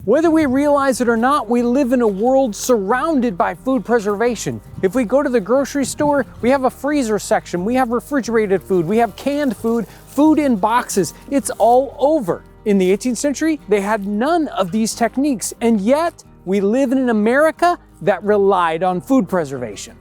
Whether we realize it or not, we live in a world surrounded by food preservation. If we go to the grocery store, we have a freezer section, we have refrigerated food, we have canned food, food in boxes. It's all over. In the 18th century, they had none of these techniques, and yet we live in an America that relied on food preservation.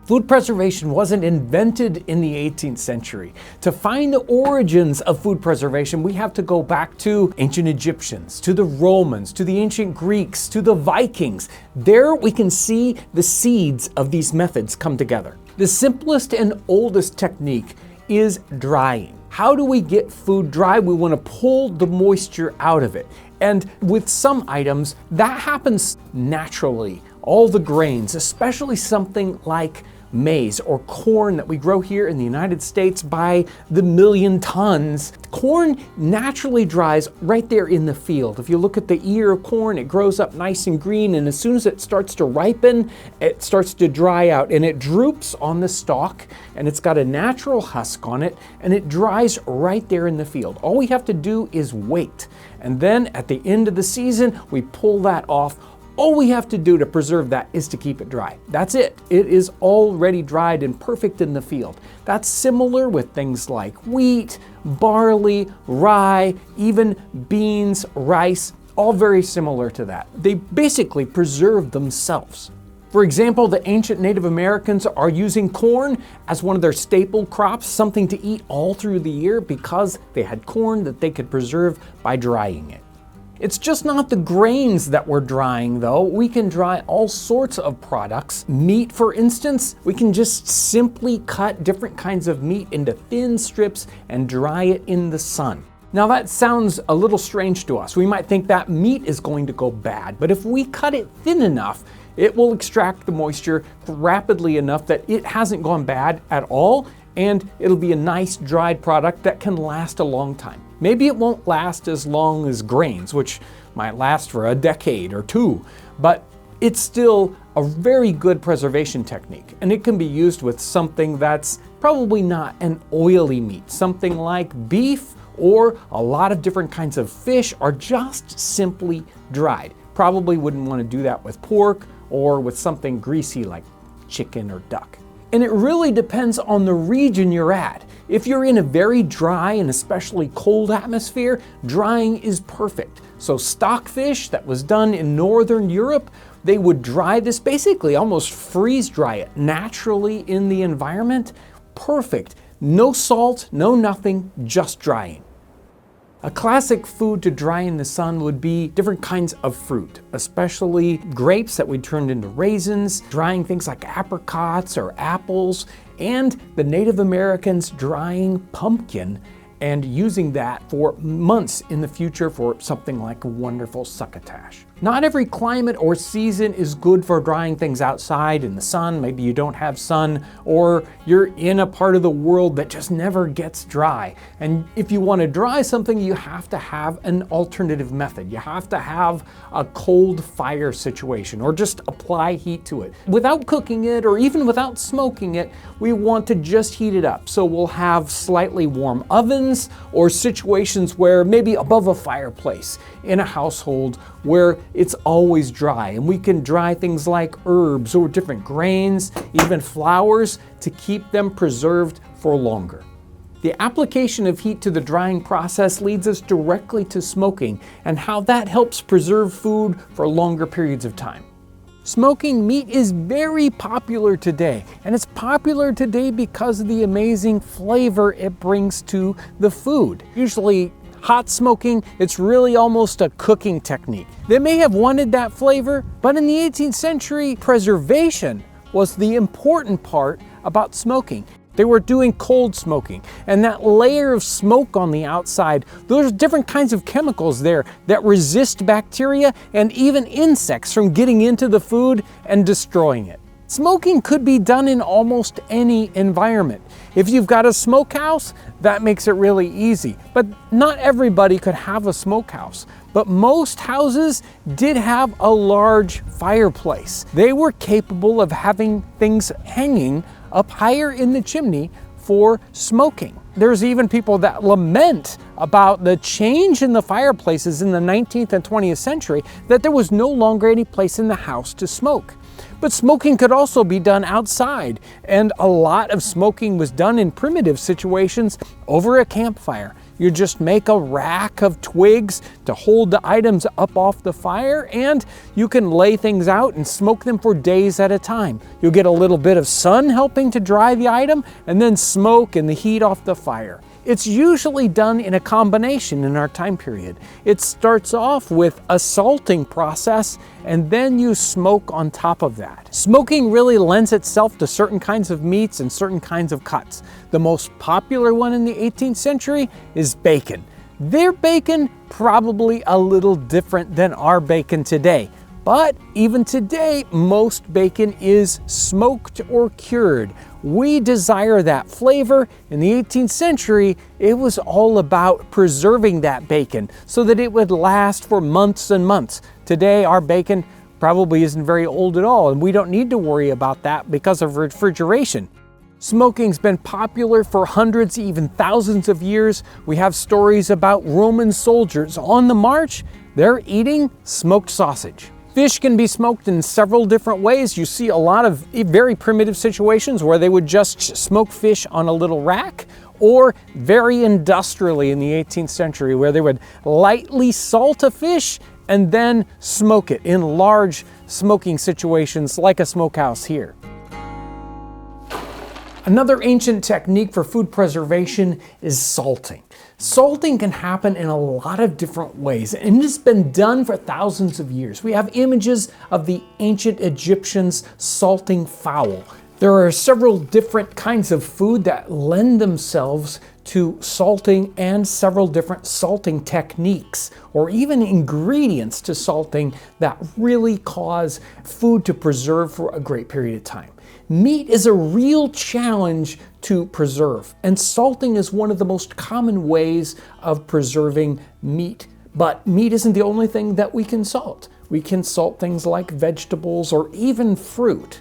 Food preservation wasn't invented in the 18th century. To find the origins of food preservation, we have to go back to ancient Egyptians, to the Romans, to the ancient Greeks, to the Vikings. There we can see the seeds of these methods come together. The simplest and oldest technique is drying. How do we get food dry? We want to pull the moisture out of it. And with some items, that happens naturally. All the grains, especially something like maize or corn that we grow here in the United States by the million tons. Corn naturally dries right there in the field. If you look at the ear of corn, it grows up nice and green, and as soon as it starts to ripen, it starts to dry out and it droops on the stalk, and it's got a natural husk on it, and it dries right there in the field. All we have to do is wait, and then at the end of the season, we pull that off. All we have to do to preserve that is to keep it dry. That's it. It is already dried and perfect in the field. That's similar with things like wheat, barley, rye, even beans, rice, all very similar to that. They basically preserve themselves. For example, the ancient Native Americans are using corn as one of their staple crops, something to eat all through the year because they had corn that they could preserve by drying it. It's just not the grains that we're drying though. We can dry all sorts of products. Meat, for instance, we can just simply cut different kinds of meat into thin strips and dry it in the sun. Now that sounds a little strange to us. We might think that meat is going to go bad, but if we cut it thin enough, it will extract the moisture rapidly enough that it hasn't gone bad at all, and it'll be a nice dried product that can last a long time. Maybe it won't last as long as grains, which might last for a decade or two, but it's still a very good preservation technique, and it can be used with something that's probably not an oily meat. Something like beef or a lot of different kinds of fish are just simply dried. Probably wouldn't want to do that with pork or with something greasy like chicken or duck. And it really depends on the region you're at. If you're in a very dry and especially cold atmosphere, drying is perfect. So stockfish that was done in Northern Europe, they would dry this, basically almost freeze dry it naturally in the environment. Perfect. No salt, no nothing, just drying. A classic food to dry in the sun would be different kinds of fruit, especially grapes that we turned into raisins, drying things like apricots or apples, and the Native Americans drying pumpkin and using that for months in the future for something like a wonderful succotash. Not every climate or season is good for drying things outside in the sun. Maybe you don't have sun, or you're in a part of the world that just never gets dry. And if you want to dry something, you have to have an alternative method. You have to have a cold fire situation, or just apply heat to it. Without cooking it, or even without smoking it, we want to just heat it up. So we'll have slightly warm ovens, or situations where maybe above a fireplace in a household where it's always dry, and we can dry things like herbs or different grains, even flowers, to keep them preserved for longer. The application of heat to the drying process leads us directly to smoking and how that helps preserve food for longer periods of time. Smoking meat is very popular today, and it's popular today because of the amazing flavor it brings to the food. Usually hot smoking, it's really almost a cooking technique. They may have wanted that flavor, but in the 18th century, preservation was the important part about smoking. They were doing cold smoking, and that layer of smoke on the outside, there's different kinds of chemicals there that resist bacteria and even insects from getting into the food and destroying it. Smoking could be done in almost any environment. If you've got a smokehouse, that makes it really easy. But not everybody could have a smokehouse. But most houses did have a large fireplace. They were capable of having things hanging up higher in the chimney for smoking. there's even people that lament about the change in the fireplaces in the 19th and 20th century, that there was no longer any place in the house to smoke. But smoking could also be done outside, and a lot of smoking was done in primitive situations over a campfire. You just make a rack of twigs to hold the items up off the fire, and you can lay things out and smoke them for days at a time. You'll get a little bit of sun helping to dry the item, and then smoke and the heat off the fire. It's usually done in a combination in our time period. It starts off with a salting process, and then you smoke on top of that. Smoking really lends itself to certain kinds of meats and certain kinds of cuts. The most popular one in the 18th century is bacon. Their bacon probably a little different than our bacon today. But even today, most bacon is smoked or cured. We desire that flavor. In the 18th century, it was all about preserving that bacon so that it would last for months and months. Today, our bacon probably isn't very old at all, and we don't need to worry about that because of refrigeration. Smoking's been popular for hundreds, even thousands of years. We have stories about Roman soldiers on the march. They're eating smoked sausage. Fish can be smoked in several different ways. You see a lot of very primitive situations where they would just smoke fish on a little rack, or very industrially in the 18th century where they would lightly salt a fish and then smoke it in large smoking situations like a smokehouse here. Another ancient technique for food preservation is salting. Salting can happen in a lot of different ways, and it's been done for thousands of years. We have images of the ancient Egyptians salting fowl. There are several different kinds of food that lend themselves to salting, and several different salting techniques or even ingredients to salting that really cause food to preserve for a great period of time. Meat is a real challenge to preserve, and salting is one of the most common ways of preserving meat. But meat isn't the only thing that we can salt. We can salt things like vegetables or even fruit.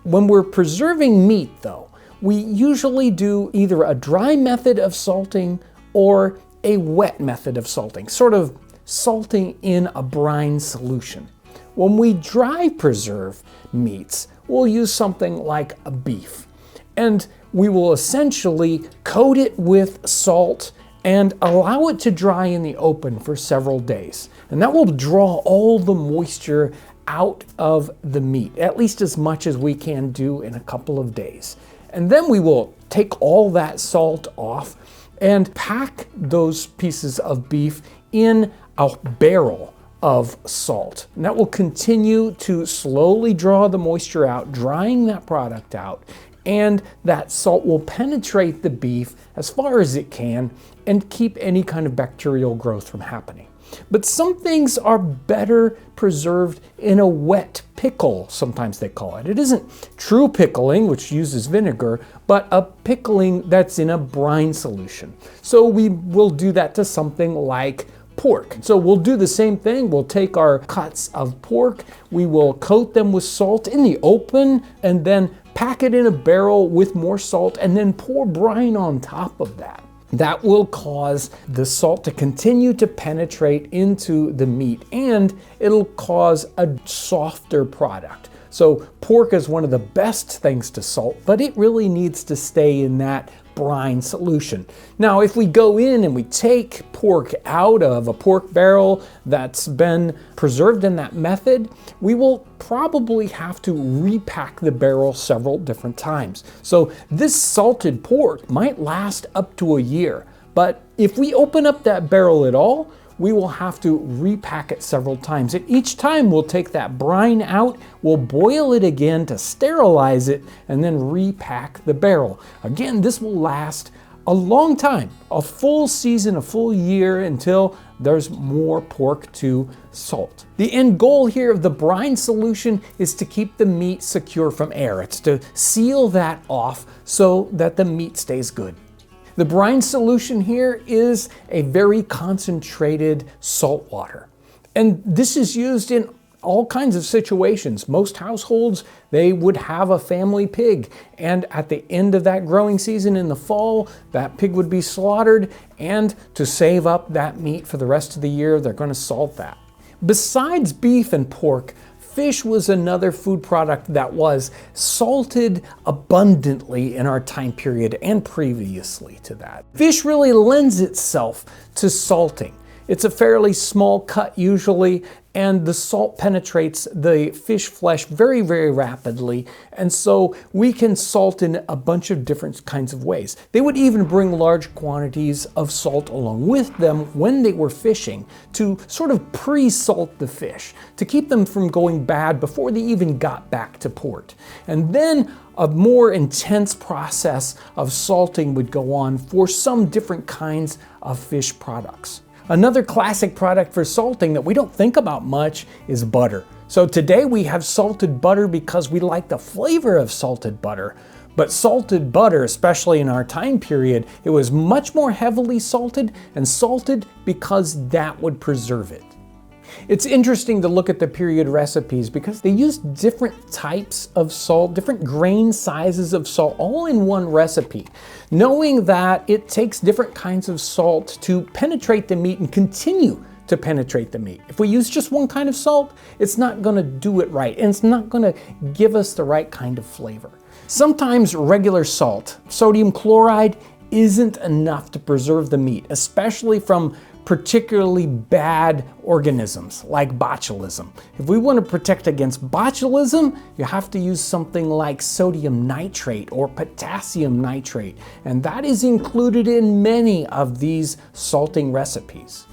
When we're preserving meat, though, we usually do either a dry method of salting or a wet method of salting, sort of salting in a brine solution. When we dry preserve meats, we'll use something like a beef, and we will essentially coat it with salt and allow it to dry in the open for several days. And that will draw all the moisture out of the meat, at least as much as we can do in a couple of days. And then we will take all that salt off and pack those pieces of beef in a barrel of salt. And that will continue to slowly draw the moisture out, drying that product out, and that salt will penetrate the beef as far as it can and keep any kind of bacterial growth from happening. But some things are better preserved in a wet pickle, sometimes they call it. It isn't true pickling, which uses vinegar, but a pickling that's in a brine solution. So we will do that to something like pork. So we'll do the same thing. We'll take our cuts of pork, we will coat them with salt in the open, and then pack it in a barrel with more salt, and then pour brine on top of that. That will cause the salt to continue to penetrate into the meat, and it'll cause a softer product. So pork is one of the best things to salt, but it really needs to stay in that brine solution. Now, if we go in and we take pork out of a pork barrel that's been preserved in that method, we will probably have to repack the barrel several different times. So this salted pork might last up to a year, but if we open up that barrel at all, we will have to repack it several times. And each time we'll take that brine out, we'll boil it again to sterilize it, and then repack the barrel. Again, this will last a long time, a full season, a full year, until there's more pork to salt. The end goal here of the brine solution is to keep the meat secure from air. It's to seal that off so that the meat stays good. The brine solution here is a very concentrated salt water. And this is used in all kinds of situations. Most households, they would have a family pig, and at the end of that growing season in the fall, that pig would be slaughtered, and to save up that meat for the rest of the year, they're going to salt that. Besides beef and pork, fish was another food product that was salted abundantly in our time period and previously to that. Fish really lends itself to salting. It's a fairly small cut usually, and the salt penetrates the fish flesh very, very rapidly. And so we can salt in a bunch of different kinds of ways. They would even bring large quantities of salt along with them when they were fishing to sort of pre-salt the fish, to keep them from going bad before they even got back to port. And then a more intense process of salting would go on for some different kinds of fish products. Another classic product for salting that we don't think about much is butter. So today we have salted butter because we like the flavor of salted butter. But salted butter, especially in our time period, it was much more heavily salted and salted because that would preserve it. It's interesting to look at the period recipes because they use different types of salt, different grain sizes of salt, all in one recipe, knowing that it takes different kinds of salt to penetrate the meat and continue to penetrate the meat. If we use just one kind of salt, it's not going to do it right, and it's not going to give us the right kind of flavor. Sometimes regular salt, sodium chloride, isn't enough to preserve the meat, especially from particularly bad organisms like botulism. If we want to protect against botulism, you have to use something like sodium nitrate or potassium nitrate, and that is included in many of these salting recipes.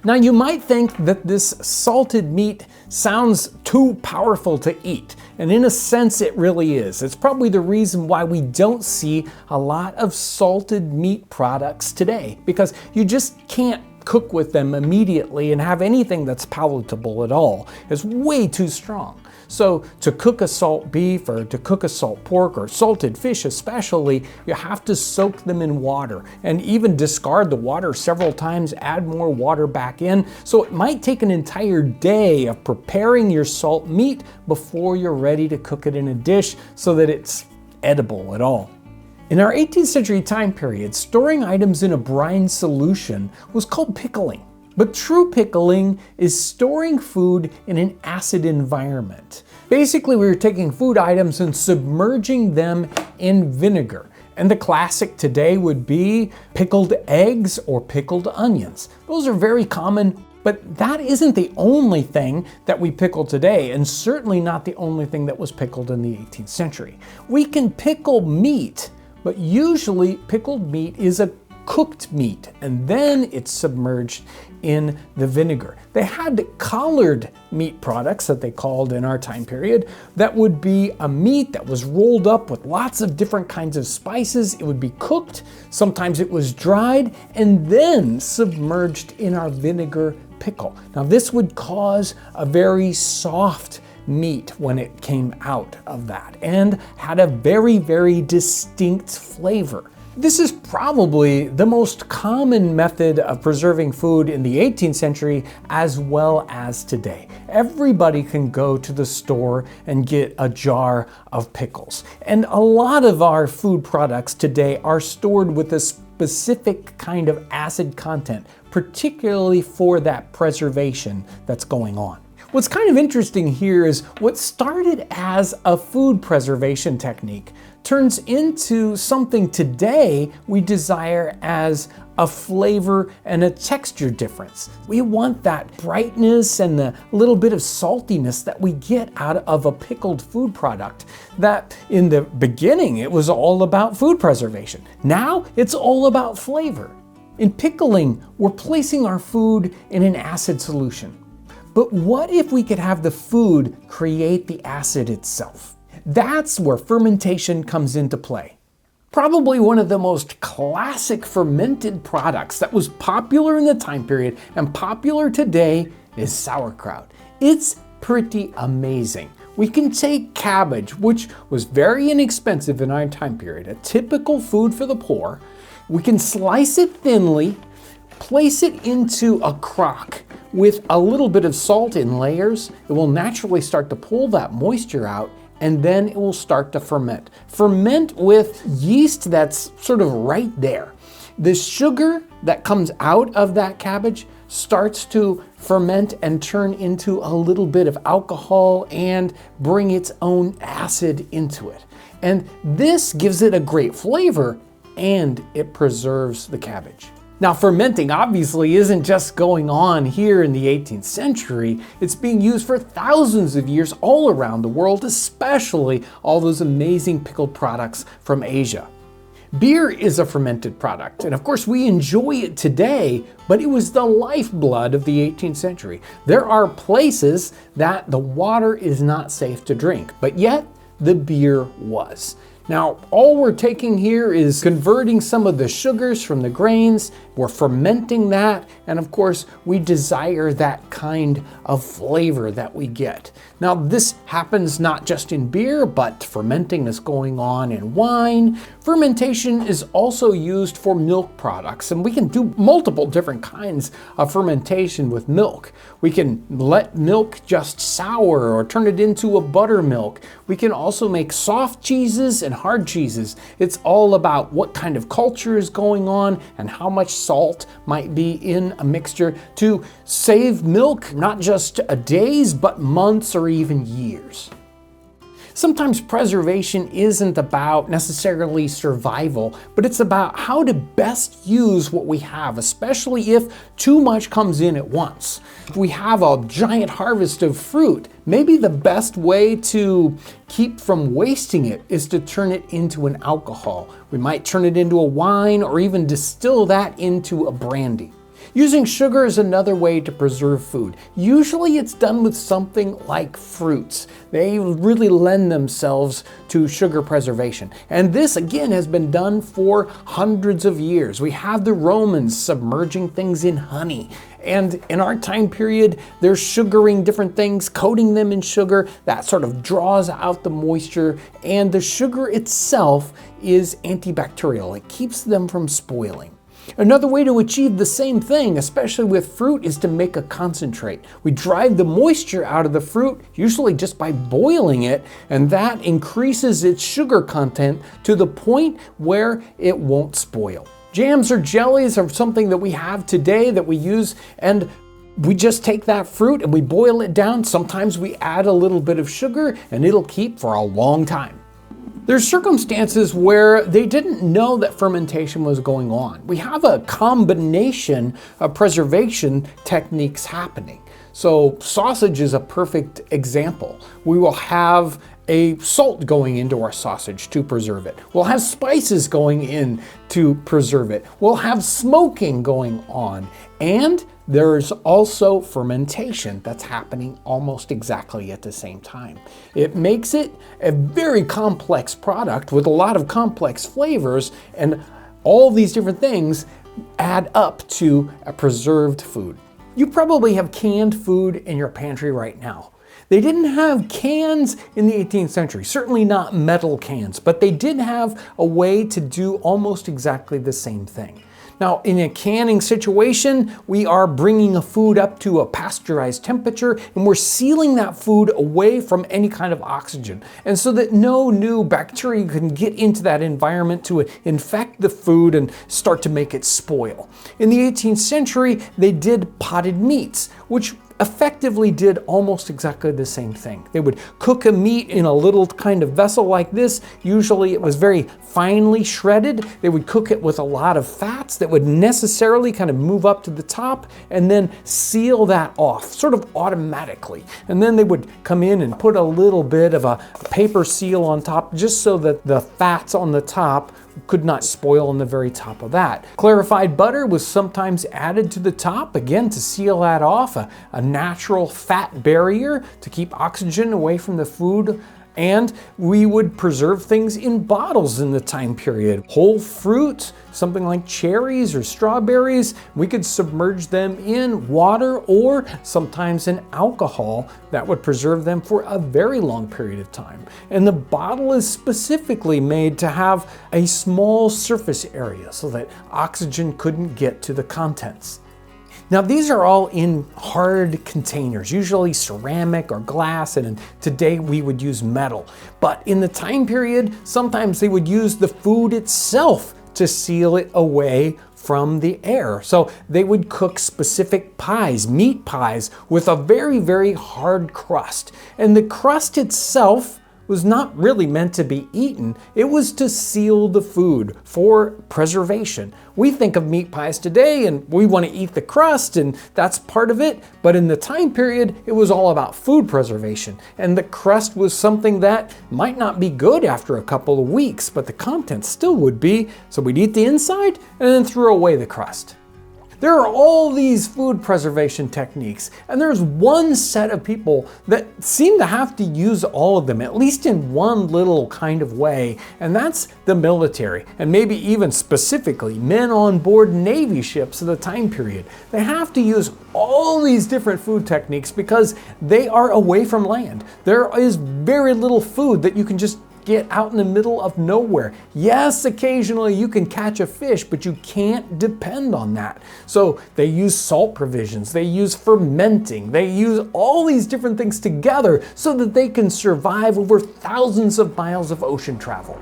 Now you might think that this salted meat sounds too powerful to eat, and in a sense it really is. It's probably the reason why we don't see a lot of salted meat products today, because you just can't cook with them immediately and have anything that's palatable at all. It's way too strong. So to cook a salt beef or to cook a salt pork or salted fish especially, you have to soak them in water and even discard the water several times, add more water back in. So it might take an entire day of preparing your salt meat before you're ready to cook it in a dish so that it's edible at all. In our 18th century time period, storing items in a brine solution was called pickling. But true pickling is storing food in an acid environment. Basically, we were taking food items and submerging them in vinegar. And the classic today would be pickled eggs or pickled onions. Those are very common, but that isn't the only thing that we pickle today, and certainly not the only thing that was pickled in the 18th century. We can pickle meat, but usually pickled meat is a cooked meat, and then it's submerged in the vinegar. They had collared meat products that they called in our time period that would be a meat that was rolled up with lots of different kinds of spices. It would be cooked, sometimes it was dried, and then submerged in our vinegar pickle. Now this would cause a very soft meat when it came out of that and had a very, very distinct flavor. This is probably the most common method of preserving food in the 18th century as well as today. Everybody can go to the store and get a jar of pickles. And a lot of our food products today are stored with a specific kind of acid content, particularly for that preservation that's going on. What's kind of interesting here is what started as a food preservation technique turns into something today we desire as a flavor and a texture difference. We want that brightness and the little bit of saltiness that we get out of a pickled food product that in the beginning it was all about food preservation. Now it's all about flavor. In pickling, we're placing our food in an acid solution. But what if we could have the food create the acid itself? That's where fermentation comes into play. Probably one of the most classic fermented products that was popular in the time period and popular today is sauerkraut. It's pretty amazing. We can take cabbage, which was very inexpensive in our time period, a typical food for the poor. We can slice it thinly, Place it into a crock with a little bit of salt in layers. It will naturally start to pull that moisture out, and then it will start to ferment. Ferment with yeast that's sort of right there. The sugar that comes out of that cabbage starts to ferment and turn into a little bit of alcohol and bring its own acid into it. And this gives it a great flavor, and it preserves the cabbage. Now, fermenting obviously isn't just going on here in the 18th century. It's being used for thousands of years all around the world, especially all those amazing pickled products from Asia. Beer is a fermented product, and of course we enjoy it today, but it was the lifeblood of the 18th century. There are places that the water is not safe to drink, but yet the beer was. Now, all we're taking here is converting some of the sugars from the grains, we're fermenting that, and of course, we desire that kind of flavor that we get. Now, this happens not just in beer, but fermenting is going on in wine. Fermentation is also used for milk products, and we can do multiple different kinds of fermentation with milk. We can let milk just sour or turn it into a buttermilk. We can also make soft cheeses and hard cheeses. It's all about what kind of culture is going on and how much salt might be in a mixture to save milk, not just days, but months or even years. Sometimes preservation isn't about necessarily survival, but it's about how to best use what we have, especially if too much comes in at once. If we have a giant harvest of fruit, maybe the best way to keep from wasting it is to turn it into an alcohol. We might turn it into a wine or even distill that into a brandy. Using sugar is another way to preserve food. Usually it's done with something like fruits. They really lend themselves to sugar preservation. And this again has been done for hundreds of years. We have the Romans submerging things in honey. And in our time period, they're sugaring different things, coating them in sugar. That sort of draws out the moisture. And the sugar itself is antibacterial. It keeps them from spoiling. Another way to achieve the same thing, especially with fruit, is to make a concentrate. We drive the moisture out of the fruit, usually just by boiling it, and that increases its sugar content to the point where it won't spoil. Jams or jellies are something that we have today that we use, and we just take that fruit and we boil it down. Sometimes we add a little bit of sugar and it'll keep for a long time. There's circumstances where they didn't know that fermentation was going on. We have a combination of preservation techniques happening. So sausage is a perfect example. We will have a salt going into our sausage to preserve it. We'll have spices going in to preserve it. We'll have smoking going on. And there's also fermentation that's happening almost exactly at the same time. It makes it a very complex product with a lot of complex flavors, and all these different things add up to a preserved food. You probably have canned food in your pantry right now. They didn't have cans in the 18th century, certainly not metal cans, but they did have a way to do almost exactly the same thing. Now, in a canning situation, we are bringing a food up to a pasteurized temperature, and we're sealing that food away from any kind of oxygen, and so that no new bacteria can get into that environment to infect the food and start to make it spoil. In the 18th century, they did potted meats, which effectively did almost exactly the same thing. They would cook a meat in a little kind of vessel like this. Usually it was very finely shredded. They would cook it with a lot of fats that would necessarily kind of move up to the top and then seal that off, sort of automatically. And then they would come in and put a little bit of a paper seal on top just so that the fats on the top could not spoil on the very top of that. Clarified butter was sometimes added to the top, again to seal that off, a natural fat barrier to keep oxygen away from the food. And we would preserve things in bottles in the time period. Whole fruit, something like cherries or strawberries, we could submerge them in water or sometimes in alcohol that would preserve them for a very long period of time. And the bottle is specifically made to have a small surface area so that oxygen couldn't get to the contents. Now these are all in hard containers, usually ceramic or glass, and today we would use metal. But in the time period, sometimes they would use the food itself to seal it away from the air. So they would cook specific pies, meat pies, with a very, very hard crust. And the crust itself was not really meant to be eaten. It was to seal the food for preservation. We think of meat pies today and we want to eat the crust, and that's part of it. But in the time period, it was all about food preservation. And the crust was something that might not be good after a couple of weeks, but the contents still would be. So we'd eat the inside and then throw away the crust. There are all these food preservation techniques, and there's one set of people that seem to have to use all of them, at least in one little kind of way, and that's the military, and maybe even specifically men on board Navy ships of the time period. They have to use all these different food techniques because they are away from land. There is very little food that you can just get out in the middle of nowhere. Yes, occasionally you can catch a fish, but you can't depend on that. So they use salt provisions, they use fermenting, they use all these different things together so that they can survive over thousands of miles of ocean travel.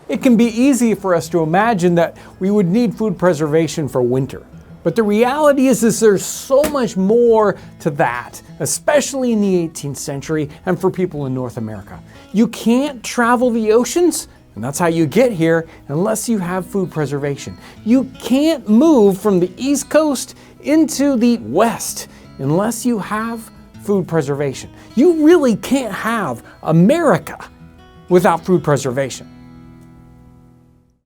It can be easy for us to imagine that we would need food preservation for winter. But the reality is there's so much more to that, especially in the 18th century and for people in North America. You can't travel the oceans, and that's how you get here, unless you have food preservation. You can't move from the East Coast into the West unless you have food preservation. You really can't have America without food preservation.